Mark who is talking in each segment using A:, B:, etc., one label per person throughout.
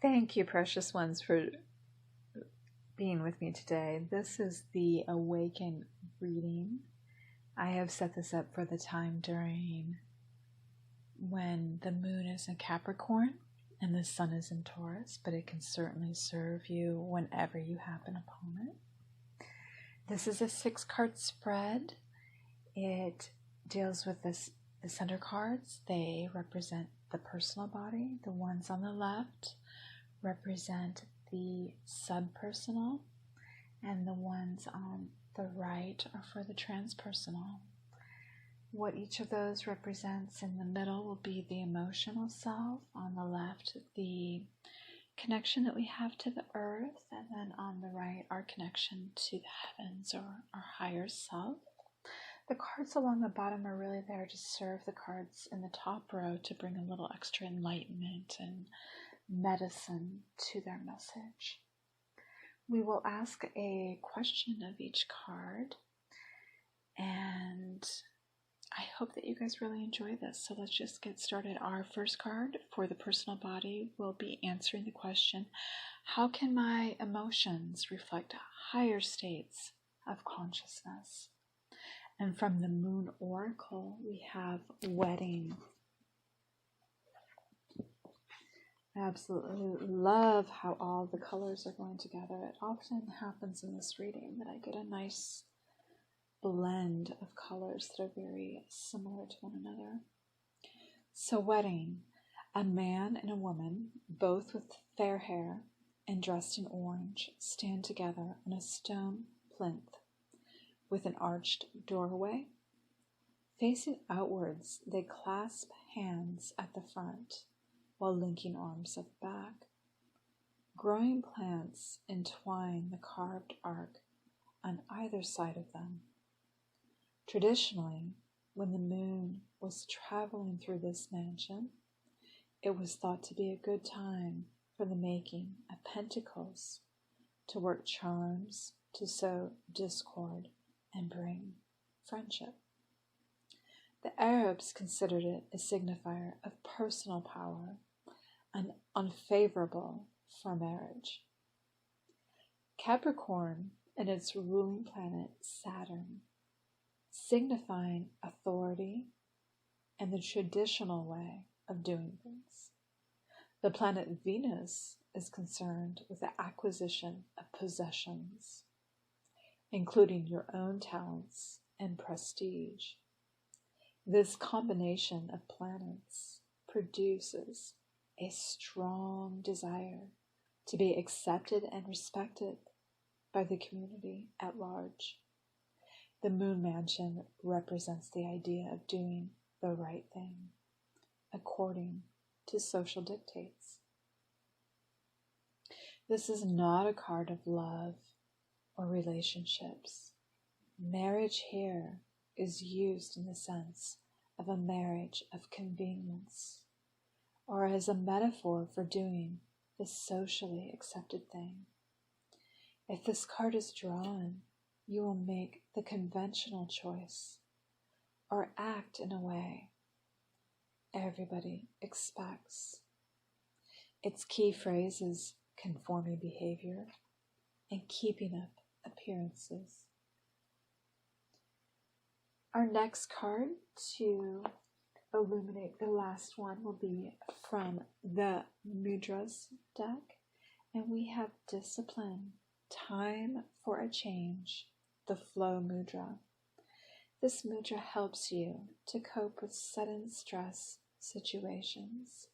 A: Thank you, precious ones, for being with me today. This is the Awaken reading. I have set this up for the time during when the moon is in Capricorn and the sun is in Taurus, but it can certainly serve you whenever you happen upon it. This is a 6-card spread. It deals with the center cards. They represent the personal body. The ones on the left represent the subpersonal, and the ones on the right are for the transpersonal. What each of those represents in the middle will be the emotional self. On the left, the connection that we have to the earth, and then on the right, our connection to the heavens or our higher self. The cards along the bottom are really there to serve the cards in the top row to bring a little extra enlightenment and medicine to their message. We will ask a question of each card, and I hope that you guys really enjoy this. So let's just get started. Our first card for the personal body will be answering the question, how can my emotions reflect higher states of consciousness? And from the Moon Oracle, we have wedding. I absolutely love how all the colors are going together. It often happens in this reading that I get a nice blend of colors that are very similar to one another. So wedding, a man and a woman, both with fair hair and dressed in orange, stand together on a stone plinth with an arched doorway. Facing outwards, they clasp hands at the front while linking arms at the back. Growing plants entwine the carved arc on either side of them. Traditionally, when the moon was traveling through this mansion, it was thought to be a good time for the making of pentacles, to work charms, to sow discord, and bring friendship. The Arabs considered it a signifier of personal power and unfavorable for marriage. Capricorn and its ruling planet Saturn, signifying authority and the traditional way of doing things. The planet Venus is concerned with the acquisition of possessions, including your own talents and prestige. This combination of planets produces a strong desire to be accepted and respected by the community at large. The moon mansion represents the idea of doing the right thing according to social dictates. This is not a card of love or relationships. Marriage here is used in the sense of a marriage of convenience, or as a metaphor for doing the socially accepted thing. If this card is drawn, you will make the conventional choice or act in a way everybody expects. Its key phrase is conforming behavior and keeping up appearances. Our next card to illuminate the last one will be from the Mudras deck, and we have discipline, time for a change, the flow mudra. This mudra helps you to cope with sudden stress situations.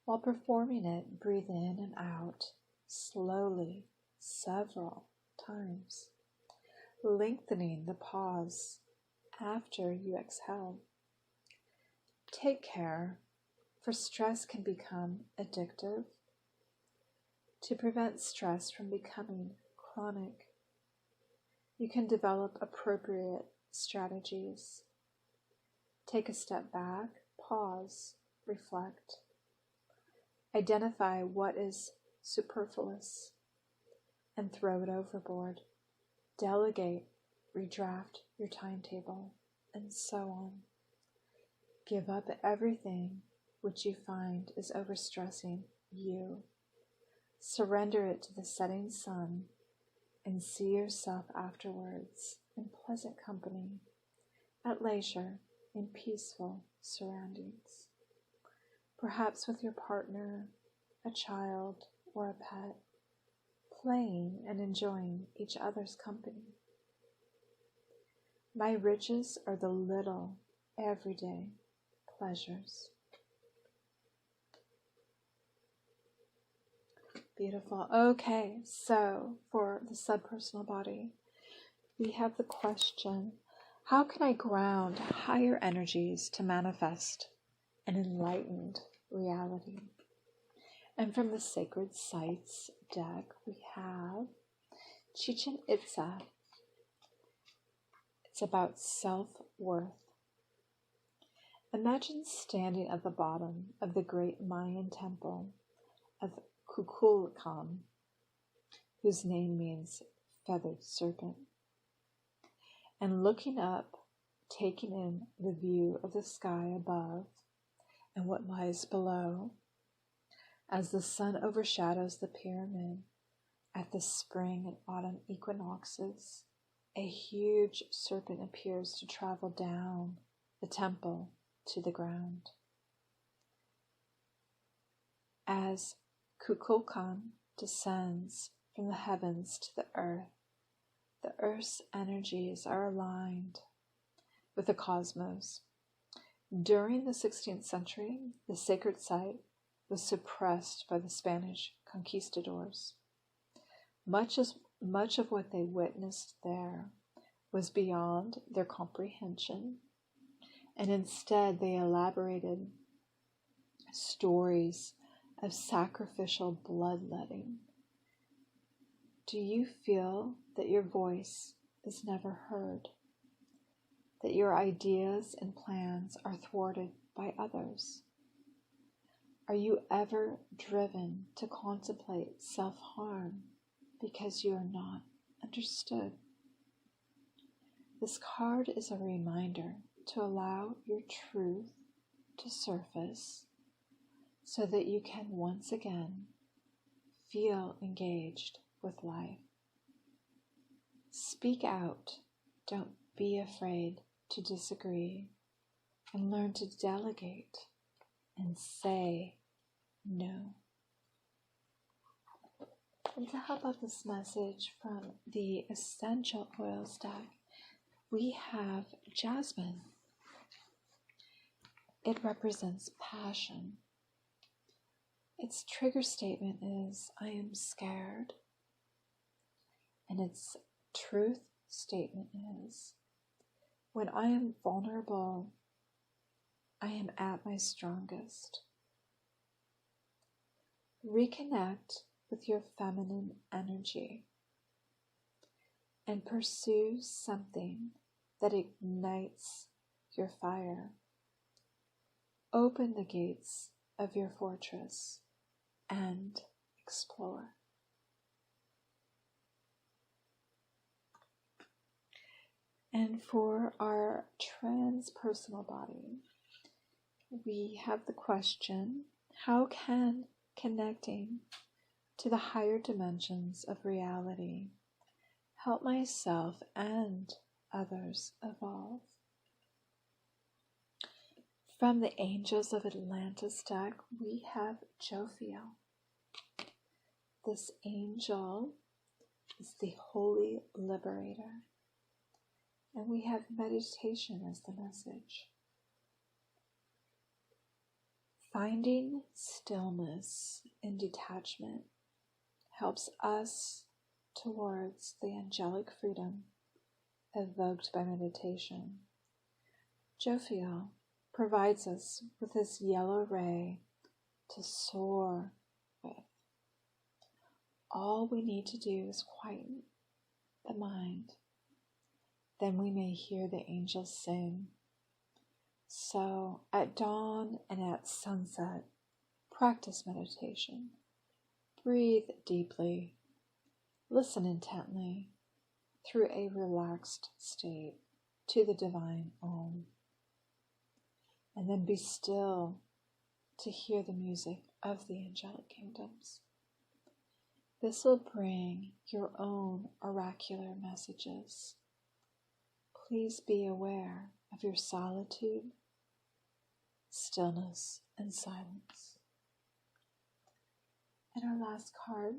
A: While performing it, breathe in and out slowly several times, lengthening the pause after you exhale. Take care, for stress can become addictive. To prevent stress from becoming chronic, you can develop appropriate strategies. Take a step back, pause, reflect. Identify what is superfluous and throw it overboard. Delegate, redraft your timetable, and so on. Give up everything which you find is overstressing you. Surrender it to the setting sun and see yourself afterwards in pleasant company, at leisure, in peaceful surroundings. Perhaps with your partner, a child, or a pet, playing and enjoying each other's company. My riches are the little, everyday pleasures. Beautiful. Okay, so for the subpersonal body, we have the question, how can I ground higher energies to manifest an enlightened reality? And from the Sacred Sites deck, we have Chichen Itza. It's about self-worth. Imagine standing at the bottom of the great Mayan temple of Kukulkan, whose name means feathered serpent, and looking up, taking in the view of the sky above and what lies below. As the sun overshadows the pyramid at the spring and autumn equinoxes, a huge serpent appears to travel down the temple to the ground. As Kukulkan descends from the heavens to the earth's energies are aligned with the cosmos. During the 16th century, the sacred site was suppressed by the Spanish conquistadors. Much of what they witnessed there was beyond their comprehension, and instead they elaborated stories of sacrificial bloodletting. Do you feel that your voice is never heard? That your ideas and plans are thwarted by others? Are you ever driven to contemplate self-harm because you are not understood? This card is a reminder to allow your truth to surface so that you can once again feel engaged with life. Speak out. Don't be afraid to disagree, and learn to delegate and say no. And to help out this message from the Essential Oils deck, we have Jasmine. It represents passion. Its trigger statement is, I am scared. And its truth statement is, when I am vulnerable, I am at my strongest. Reconnect with your feminine energy and pursue something that ignites your fire. Open the gates of your fortress and explore. And for our transpersonal body, we have the question, how can connecting to the higher dimensions of reality help myself and others evolve? From the Angels of Atlantis deck, we have Jophiel. This angel is the Holy Liberator. And we have meditation as the message. Finding stillness and detachment helps us towards the angelic freedom evoked by meditation. Jophiel provides us with this yellow ray to soar with. All we need to do is quieten the mind. Then we may hear the angels sing. So at dawn and at sunset, practice meditation. Breathe deeply. Listen intently through a relaxed state to the divine Om. And then be still to hear the music of the angelic kingdoms. This will bring your own oracular messages. Please be aware of your solitude, stillness, and silence. And our last card,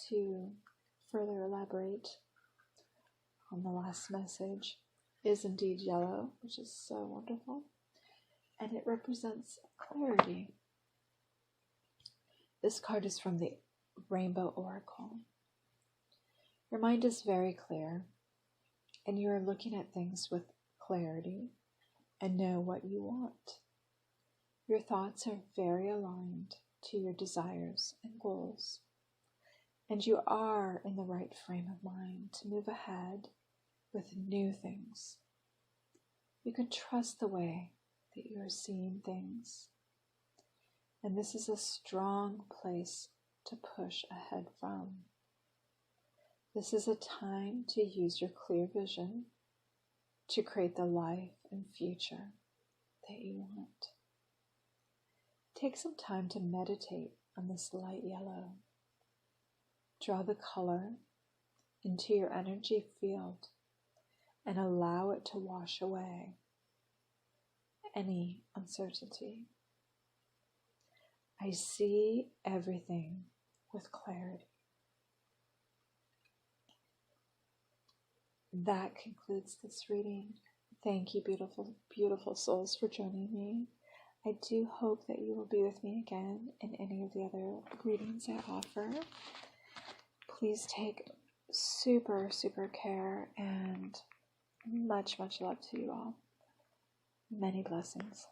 A: to further elaborate on the last message, is indeed yellow, which is so wonderful, and it represents clarity. This card is from the Rainbow Oracle. Your mind is very clear, and you are looking at things with clarity and know what you want. Your thoughts are very aligned to your desires and goals, and you are in the right frame of mind to move ahead with new things. You can trust the way that you are seeing things, and this is a strong place to push ahead from. This is a time to use your clear vision to create the life and future that you want. Take some time to meditate on this light yellow. Draw the color into your energy field and allow it to wash away any uncertainty. I see everything with clarity. That concludes this reading. Thank you, beautiful, beautiful souls, for joining me. I do hope that you will be with me again in any of the other readings I offer. Please take super, super care, and much, much love to you all. Many blessings.